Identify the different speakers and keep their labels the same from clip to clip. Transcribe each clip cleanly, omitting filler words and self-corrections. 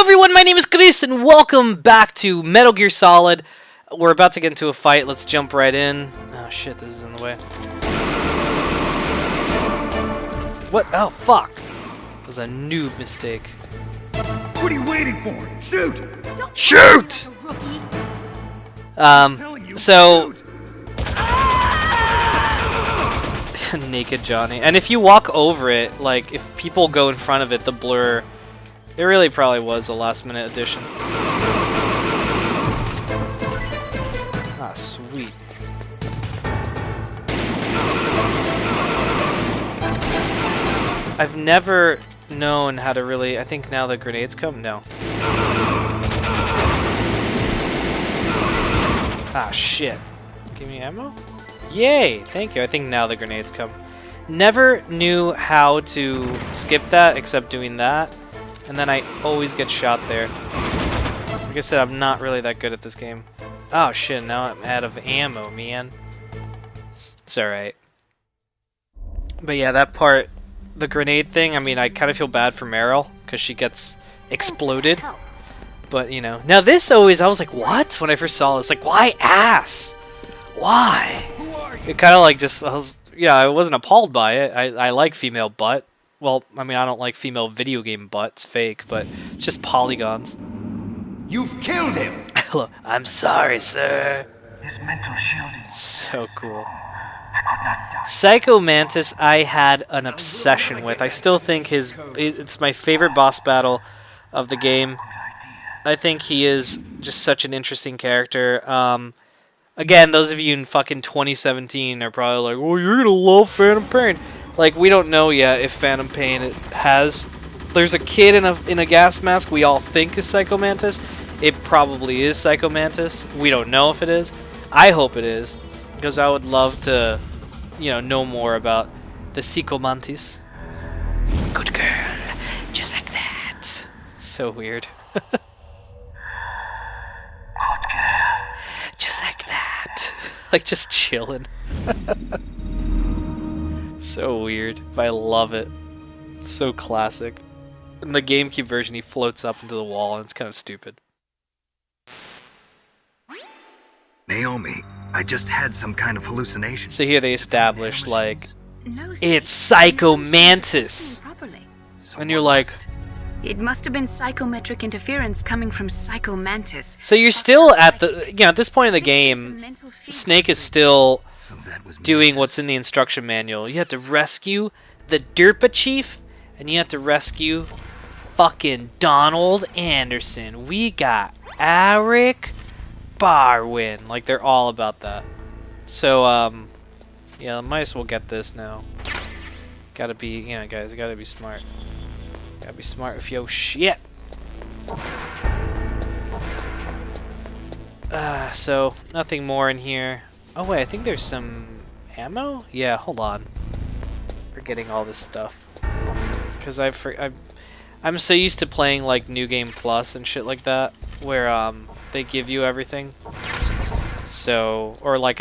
Speaker 1: everyone, my name is Chris, and welcome back to Metal Gear Solid. We're about to get into a fight. Let's jump right in. Oh shit, this is in the way. What? Oh fuck. That was a noob mistake.
Speaker 2: What are you waiting for? Shoot!
Speaker 1: Shoot! So... Naked Johnny. And if you walk over it, like, if people go in front of it, the blur... It really probably was a last-minute addition. Ah, sweet. I've never known how to really... I think now the grenades come? No. Ah, shit. Give me ammo? Yay! Thank you. I think now the grenades come. Never knew how to skip that except doing that. And then I always get shot there. Like I said, I'm not really that good at this game. Oh shit, now I'm out of ammo, man. It's alright. But yeah, that part, the grenade thing, I mean, I kind of feel bad for Meryl, because she gets exploded. But, you know. Now this always, I was like, what? When I first saw this, like, why ass? Why? It kind of like just, I wasn't appalled by it. I like female butt. Well, I mean, I don't like female video game butts, fake, but it's just polygons.
Speaker 2: You've killed him!
Speaker 1: Hello, I'm sorry, sir.
Speaker 2: His mental shielding.
Speaker 1: So cool.
Speaker 2: I could not die.
Speaker 1: Psycho Mantis, I had an obsession with. I still think it's my favorite boss battle of the game. I think he is just such an interesting character. Again, those of you in fucking 2017 are probably like, well, you're gonna love Phantom Pain. Like, we don't know yet if Phantom Pain has... There's a kid in a gas mask we all think is Psycho Mantis. It probably is Psycho Mantis. We don't know if it is. I hope it is, because I would love to, know more about the Psycho Mantis. Good girl, just like that. So weird. Good girl, just like that. Like, just chilling. So weird, but I love it. It's so classic. In the GameCube version, he floats up into the wall, and it's kind of stupid.
Speaker 2: Naomi, I just had some kind of hallucination.
Speaker 1: So here they establish, like, it's Psycho Mantis! And you're like...
Speaker 3: It must have been psychometric interference coming from Psycho Mantis.
Speaker 1: So you're still at the... at this point in the game, Snake is still doing what's in the instruction manual. You have to rescue the Derpa Chief, and you have to rescue fucking Donald Anderson. We got Eric Barwin. Like, they're all about that. So, yeah, might as well get this now. Gotta be, guys, gotta be smart. Gotta be smart with your shit. So, nothing more in here. Oh wait, I think there's some ammo? Yeah, hold on. Forgetting all this stuff. Because I'm so used to playing like New Game Plus and shit like that, where they give you everything. So, or like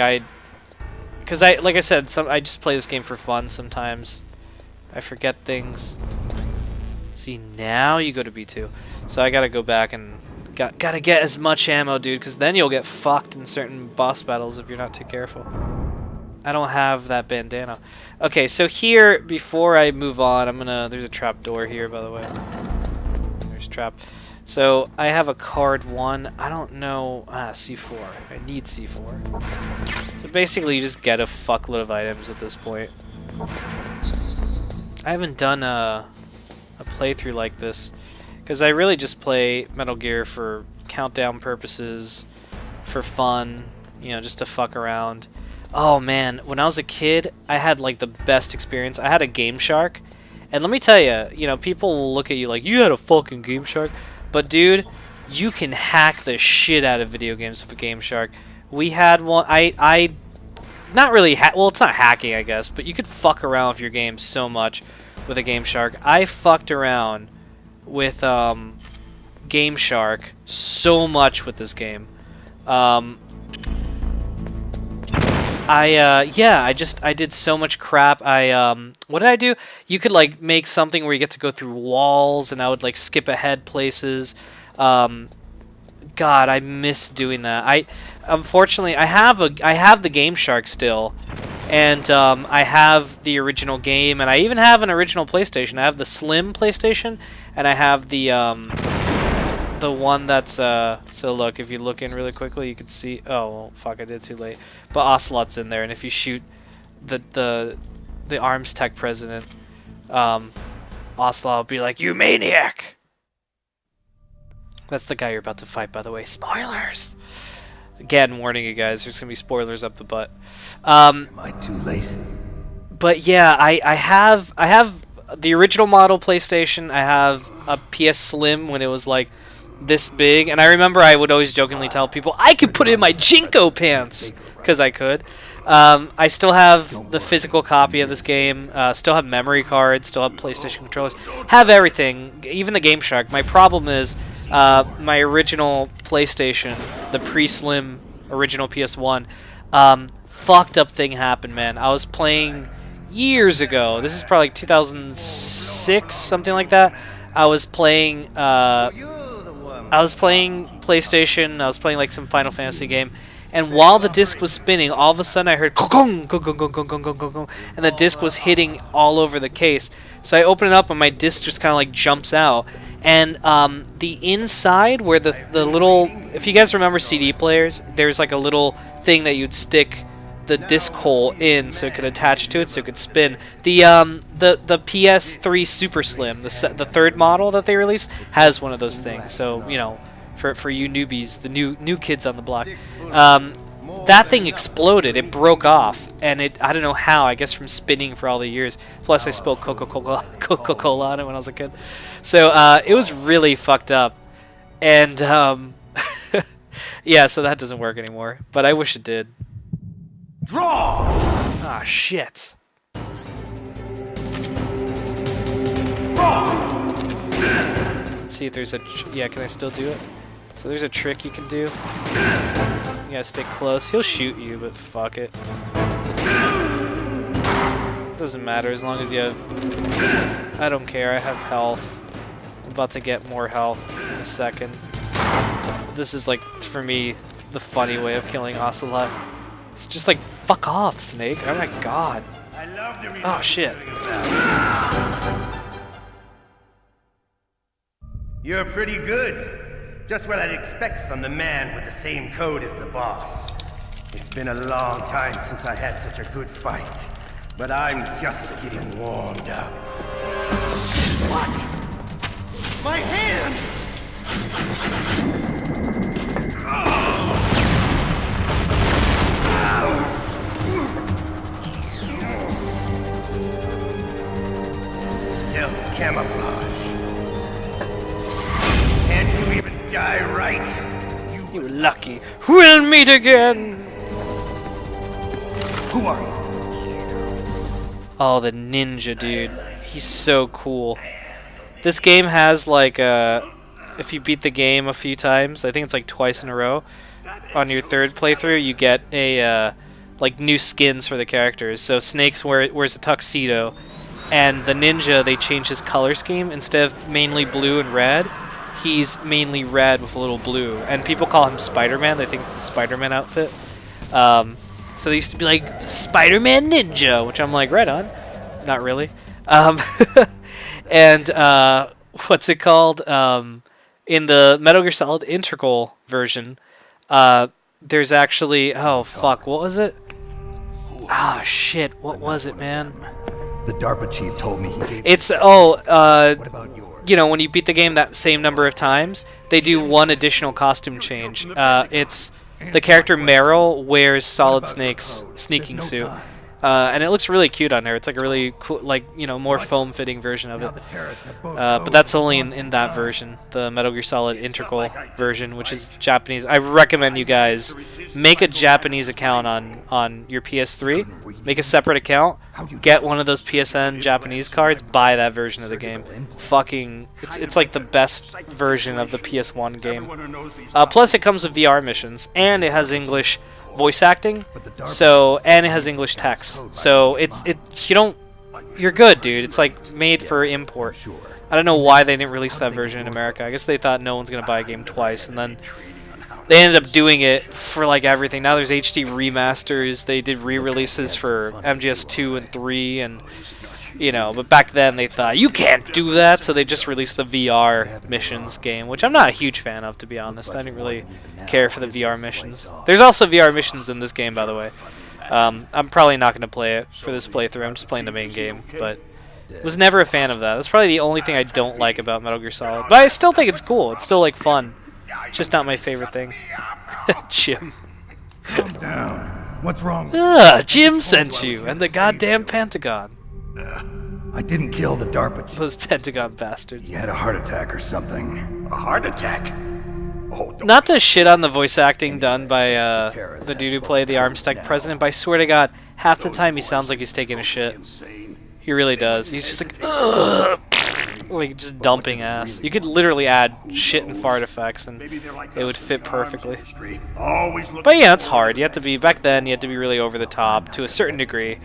Speaker 1: because like I said, I just play this game for fun sometimes. I forget things. See, now you go to B2. So I gotta go back and gotta get as much ammo, dude, because then you'll get fucked in certain boss battles if you're not too careful. I don't have that bandana. Okay, so here, before I move on, there's a trap door here, by the way. There's a trap. So I have a card 1. I don't know. C4. I need C4. So basically, you just get a fuckload of items at this point. I haven't done a playthrough like this, because I really just play Metal Gear for countdown purposes, for fun, just to fuck around. Oh man, when I was a kid, I had like the best experience. I had a Game Shark, and let me tell you, people will look at you like, you had a fucking Game Shark, but dude, you can hack the shit out of video games with a Game Shark. We had one. I not really well, it's not hacking, I guess, but you could fuck around with your game so much with a Game Shark. I fucked around with Game Shark so much with this game. Yeah, I did so much crap. What did I do? You could like make something where you get to go through walls, and I would like skip ahead places. God, I miss doing that. Unfortunately, I have the Game Shark still, and I have the original game, and I even have an original PlayStation. I have the Slim PlayStation, and I have the one that's so look, if you look in really quickly, you can see. Oh well, fuck, I did too late. But Ocelot's in there, and if you shoot the Arms Tech president, Ocelot will be like, "You maniac!" That's the guy you're about to fight, by the way. Spoilers. Again, warning you guys, there's gonna be spoilers up the butt.
Speaker 2: Am I too late?
Speaker 1: But yeah, I have the original model PlayStation. I have a PS Slim when it was like this big, and I remember I would always jokingly tell people I could put it in my Jinko pants because I could. I still have the physical copy of this game. Still have memory cards. Still have PlayStation controllers. Have everything, even the Game Shark. My problem is my original PlayStation, the pre-Slim original PS1. Fucked up thing happened, man. I was playing years ago. This is probably like 2006, something like that. I was playing PlayStation. I was playing like some Final Fantasy game, and while the disc was spinning, all of a sudden I heard gong, gong, gong, gong, gong, gong, gong, gong, gong, and the disc was hitting all over the case. So I open it up, and my disc just kind of like jumps out. And the inside, where the little, if you guys remember CD players, there's like a little thing that you'd stick the disc hole in so it could attach to it so it could spin. The PS3 Super Slim, the third model that they released, has one of those things. So, you know, for you newbies, the new kids on the block, that thing exploded. It broke off, and I don't know how. I guess from spinning for all the years. Plus, I spilled Coca-Cola on it when I was a kid. So it was really fucked up, and yeah. So that doesn't work anymore. But I wish it did.
Speaker 4: Draw!
Speaker 1: Ah, shit.
Speaker 4: Draw!
Speaker 1: Let's see if there's a... yeah, can I still do it? So there's a trick you can do. You gotta stay close. He'll shoot you, but fuck it. Doesn't matter as long as you have... I don't care, I have health. I'm about to get more health in a second. This is like, for me, the funny way of killing Ocelot. It's just like, fuck off, Snake. Oh my god. Oh shit.
Speaker 4: You're pretty good. Just what I'd expect from the man with the same code as the boss. It's been a long time since I had such a good fight, but I'm just getting warmed up. What? My hand! Stealth camouflage. Can't you even die right?
Speaker 1: You lucky. We'll meet again!
Speaker 4: Who are you?
Speaker 1: Oh, the ninja dude. He's so cool. This game has like if you beat the game a few times, I think it's like twice in a row, on your third playthrough you get a like new skins for the characters. So Snake's wears a tuxedo, and the ninja, they change his color scheme. Instead of mainly blue and red, he's mainly red with a little blue, and people call him Spider-Man. They think it's the Spider-Man outfit. So they used to be like, Spider-Man Ninja, which I'm like, right on. Not really. And what's it called? In the Metal Gear Solid Integral version, there's actually... oh, fuck. What was it? Ah, shit. What was it, man?
Speaker 2: The DARPA chief told me he gave...
Speaker 1: It's...
Speaker 2: what about yours?
Speaker 1: You know, when you beat the game that same number of times, they do one additional costume change. It's... the character Meryl wears Solid Snake's sneaking suit. And it looks really cute on her. It's like a really cool, like, you know, more foam-fitting version of it. But that's only in that version, the Metal Gear Solid Integral version, which is Japanese. I recommend you guys make a Japanese account on your PS3. Make a separate account. Get one of those PSN Japanese cards. Buy that version of the game. Fucking, it's like the best version of the PS1 game. Plus, it comes with VR missions, and it has English voice acting. So, and it has English text. So you're good, dude. It's like made for import. I don't know why they didn't release that version in America. I guess they thought no one's gonna buy a game twice, and then they ended up doing it for like everything. Now there's HD remasters. They did re-releases for MGS 2 and 3, and but back then they thought you can't do that, so they just released the VR missions game, which I'm not a huge fan of, to be honest. I didn't really care for the VR missions. There's also VR missions in this game, by the way. I'm probably not going to play it for this playthrough. I'm just playing the main game, but was never a fan of that. That's probably the only thing I don't like about Metal Gear Solid. But I still think it's cool. It's still like fun. It's just not my favorite thing. Jim.
Speaker 5: Calm down. What's wrong?
Speaker 1: Jim sent you, and the goddamn Pentagon.
Speaker 5: I didn't kill the DARPA chief.
Speaker 1: Those Pentagon bastards.
Speaker 5: He had a heart attack or something.
Speaker 4: A heart attack? Oh,
Speaker 1: Not to shit on the voice acting done by the dude who played the Armstead president, but I swear to God, half the time he sounds like he's taking a shit. He really does. He's just like, ugh, like just dumping ass. You could literally add shit and fart effects, and it would fit perfectly. But yeah, it's hard. You have to be back then. You had to be really over the top to a certain degree,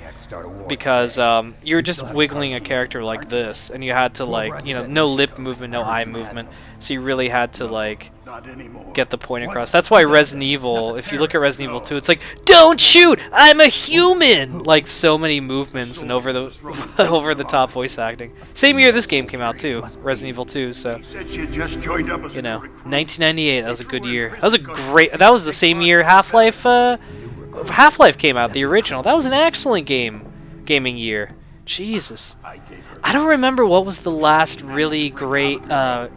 Speaker 1: because you were just wiggling a character like this, and you had to like, no lip movement, no eye movement. So you really had to like get the point across. That's why Resident Evil, if you look at Resident Evil 2, it's like, don't shoot, I'm a human! Like so many movements and over the top voice acting. Same year this game came out too, Resident Evil 2, so 1998, that was a good year. That was the same year Half-Life came out, the original. That was an excellent gaming year. Jesus. I don't remember what was the last really great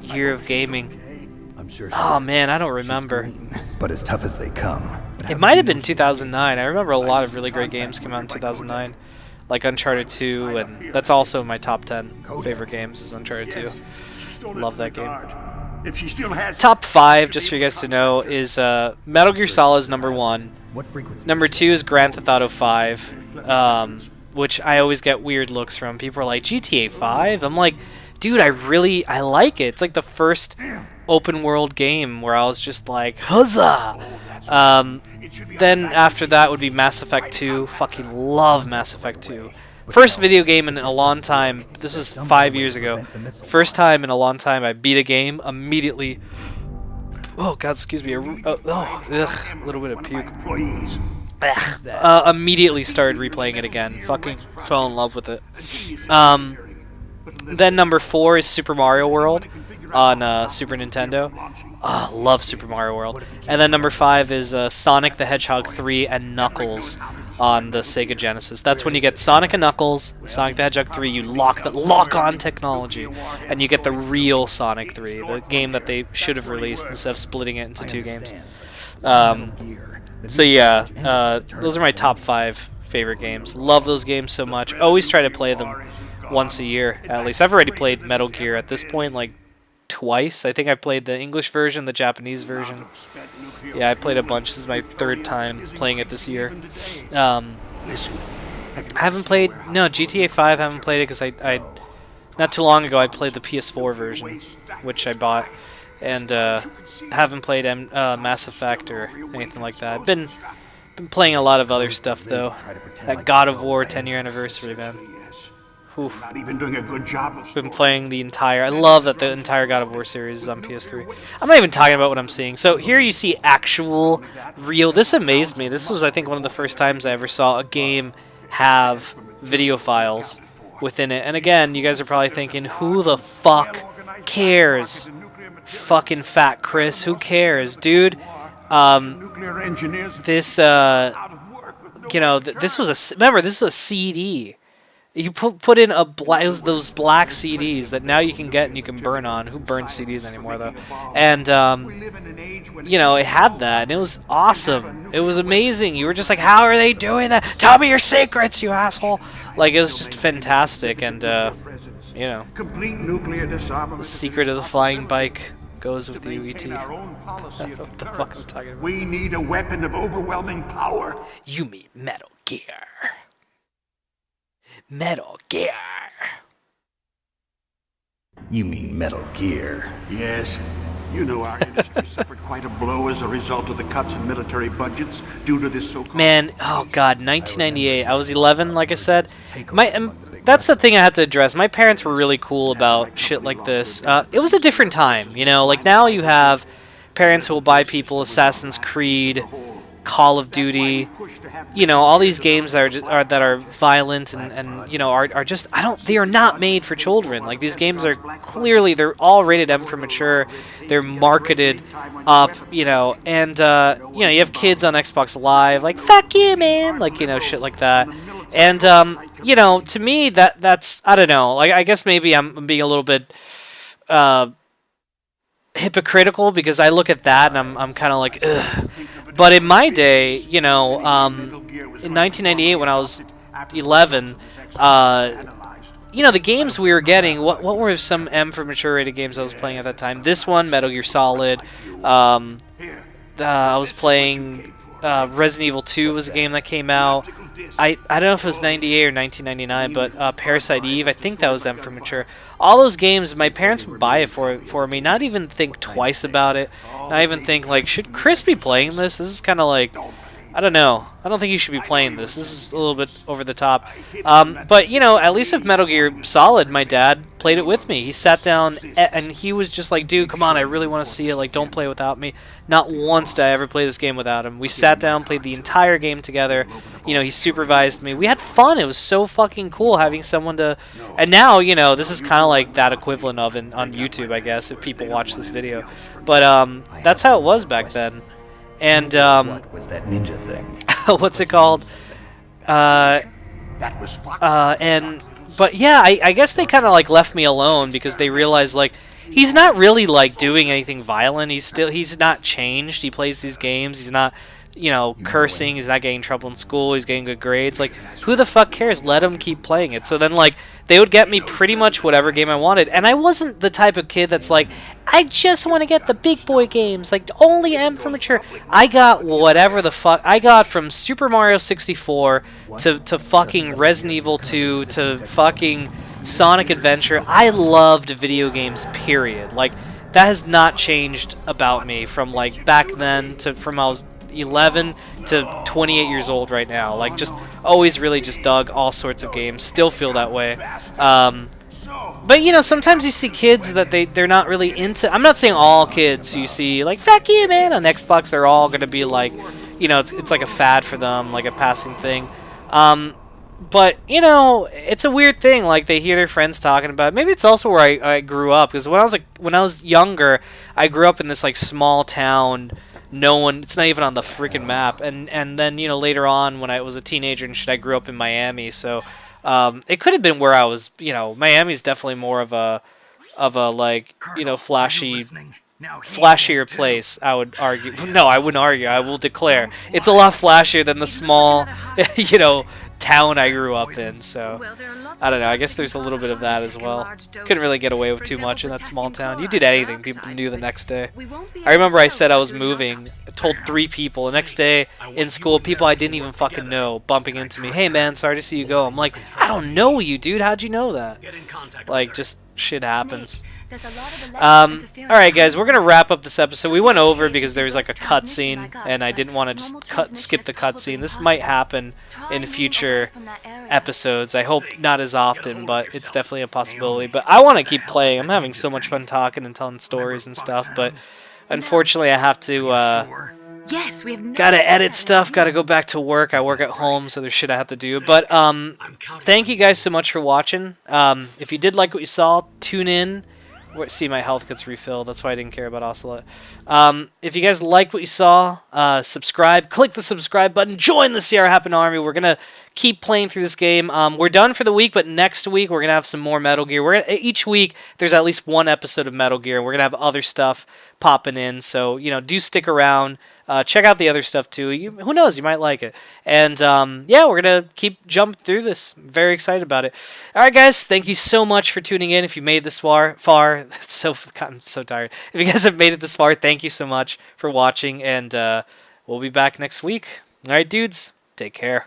Speaker 1: year of gaming.
Speaker 5: I'm sure.
Speaker 1: Oh man, I don't remember.
Speaker 5: But as tough as they come.
Speaker 1: It might have been 2009. I remember a lot of really great games came out in 2009. Like Uncharted 2, and that's also my top 10 favorite games is Uncharted 2. Love that game. Top 5, just for you guys to know, is Metal Gear Solid is number 1. Number 2 is Grand Theft Auto 5. Which I always get weird looks from. People are like, GTA 5? I'm like, dude, I like it. It's like the first open world game where I was just like, huzzah! Then after that would be Mass Effect 2. Fucking love Mass Effect 2. First video game in a long time. This was 5 years ago. First time in a long time I beat a game immediately. Oh god, excuse me. A little bit of puke. Immediately started replaying it again. Fucking fell in love with it. Then number 4 is Super Mario World on Super Nintendo. Love Super Mario World. And then number 5 is Sonic the Hedgehog 3 and Knuckles on the Sega Genesis. That's when you get Sonic and Knuckles, Sonic the Hedgehog 3, you lock-on technology, and you get the real Sonic 3, the game that they should have released instead of splitting it into 2 games. So yeah, those are my top 5 favorite games. Love those games so much. Always try to play them once a year, at least. I've already played Metal Gear at this point, like, twice. I think I played the English version, the Japanese version. Yeah, I played a bunch. This is my 3rd time playing it this year. I haven't played... No, GTA 5 I haven't played it because I... Not too long ago I played the PS4 version, which I bought. And haven't played Mass Effect or anything like that. I've been playing a lot of other stuff though. That God of War 10-year anniversary, man. Whew.
Speaker 6: Not even doing a good job of
Speaker 1: Been playing the entire. I love that the entire God of War series is on PS3. I'm not even talking about what I'm seeing. So here you see actual, real. This amazed me. This was, I think, one of the first times I ever saw a game have video files within it. And again, you guys are probably thinking, who the fuck cares? Fucking fat Chris, who cares, dude? This, this was remember, this is a CD. You put in it was those black CDs that now you can get and you can burn on. Who burns CDs anymore, though? And, it had that, and it was awesome. It was amazing. You were just like, how are they doing that? Tell me your secrets, you asshole! Like, it was just fantastic, and,
Speaker 6: complete nuclear disarmament.
Speaker 1: The secret of the flying bike goes with you, E.T. What the fuck I'm talking about?
Speaker 6: We need a weapon of overwhelming power.
Speaker 1: You mean Metal Gear. Metal Gear.
Speaker 5: You mean Metal Gear.
Speaker 6: Yes, You know our industry suffered quite a blow as a result of the cuts in military budgets due to this so-called...
Speaker 1: Man, oh god, 1998. I was 11, like I said. That's the thing I have to address. My parents were really cool about shit like this. It was a different time, you know? Like, now you have parents who will buy people Assassin's Creed, Call of Duty, you know, all these games that are violent and you know are just they are not made for children. Like, these games are clearly, they're all rated M for mature. They're marketed up, you know, and you know, you have kids on Xbox Live like, fuck you, man, like, you know, shit like that. And you know, to me that's I don't know. Like, I guess maybe I'm being a little bit hypocritical because I look at that and I'm kind of like, ugh. But in my day, you know, in 1998 when I was 11, you know, the games we were getting, what were some M for mature rated games I was playing at that time? This one, Metal Gear Solid. I was playing Resident Evil 2 was a game that came out. I don't know if it was 98 or 1999, but Parasite Eve, I think that was M for mature. All those games, my parents would buy it for me, not even think twice about it. Not even think, like, should Chris be playing this? This is kind of like, I don't know. I don't think you should be playing this. This is a little bit over the top. But, you know, at least with Metal Gear Solid, my dad played it with me. He sat down and he was just like, dude, come on, I really want to see it. Like, don't play without me. Not once did I ever play this game without him. We sat down, played the entire game together. You know, he supervised me. We had fun. It was so fucking cool having someone to... And now, you know, this is kind of like that equivalent of on YouTube, I guess, if people watch this video. But that's how it was back then. And
Speaker 5: What was that ninja thing?
Speaker 1: what's it called?
Speaker 6: That was
Speaker 1: But yeah, I guess they kind of like left me alone because they realized like he's not really like doing anything violent. He's not changed. He plays these games. He's not, you know, cursing. He's not getting in trouble in school. He's getting good grades. Like, who the fuck cares? Let him keep playing it. So then, like, they would get me pretty much whatever game I wanted. And I wasn't the type of kid that's like, I just want to get the big boy games. Like, only M for mature. I got whatever the fuck. I got from Super Mario 64 to fucking Resident Evil 2 to fucking Sonic Adventure. I loved video games, period. Like, that has not changed about me from, like, back then to from I was 11 to 28 years old right now. Like, just always really just dug all sorts of games. Still feel that way. But, you know, sometimes you see kids that they're not really into... I'm not saying all kids who you see, like, fuck you, man, on Xbox, they're all going to be like, you know, it's like a fad for them, like a passing thing. But, you know, it's a weird thing. Like, they hear their friends talking about it. Maybe it's also where I grew up. Because when I was younger, I grew up in this, like, small town. No one, it's not even on the freaking map. And then, you know, later on when I was a teenager and shit, I grew up in Miami. So it could have been where I was, you know, Miami's definitely more of a like, you know, flashier place, I would argue. No, I wouldn't argue. I will declare. It's a lot flashier than the small, you know, town I grew up in. So I don't know. I guess there's a little bit of that as well. Couldn't really get away with too much in that small town. You did anything, people knew the next day. I remember I said I was moving. I told 3 people. The next day in school, people I didn't even fucking know bumping into me. Hey man, sorry to see you go. I'm like, I don't know you, dude. How'd you know that? Like, just shit happens. Alright guys, we're gonna wrap up this episode. We went over because there was like a cutscene and I didn't want to just skip the cutscene. This might happen in future episodes. I hope not as often, but it's definitely a possibility. But I want to keep playing. I'm having so much fun talking and telling stories and stuff, but unfortunately I have to
Speaker 3: Yes, we have
Speaker 1: gotta edit stuff, gotta go back to work. I work at home, so there's shit I have to do. But thank you guys so much for watching. If you did like what you saw, tune in. See, my health gets refilled. That's why I didn't care about Ocelot. If you guys liked what you saw, subscribe. Click the subscribe button. Join the Sierra Happen Army. We're going to keep playing through this game. We're done for the week, but next week we're going to have some more Metal Gear. Each week there's at least one episode of Metal Gear. We're going to have other stuff popping in. So, you know, do stick around. Check out the other stuff too. Who knows? You might like it. And yeah, we're gonna keep jumping through this. I'm very excited about it. All right, guys. Thank you so much for tuning in. If you made this far, I'm so tired. If you guys have made it this far, thank you so much for watching. And we'll be back next week. All right, dudes. Take care.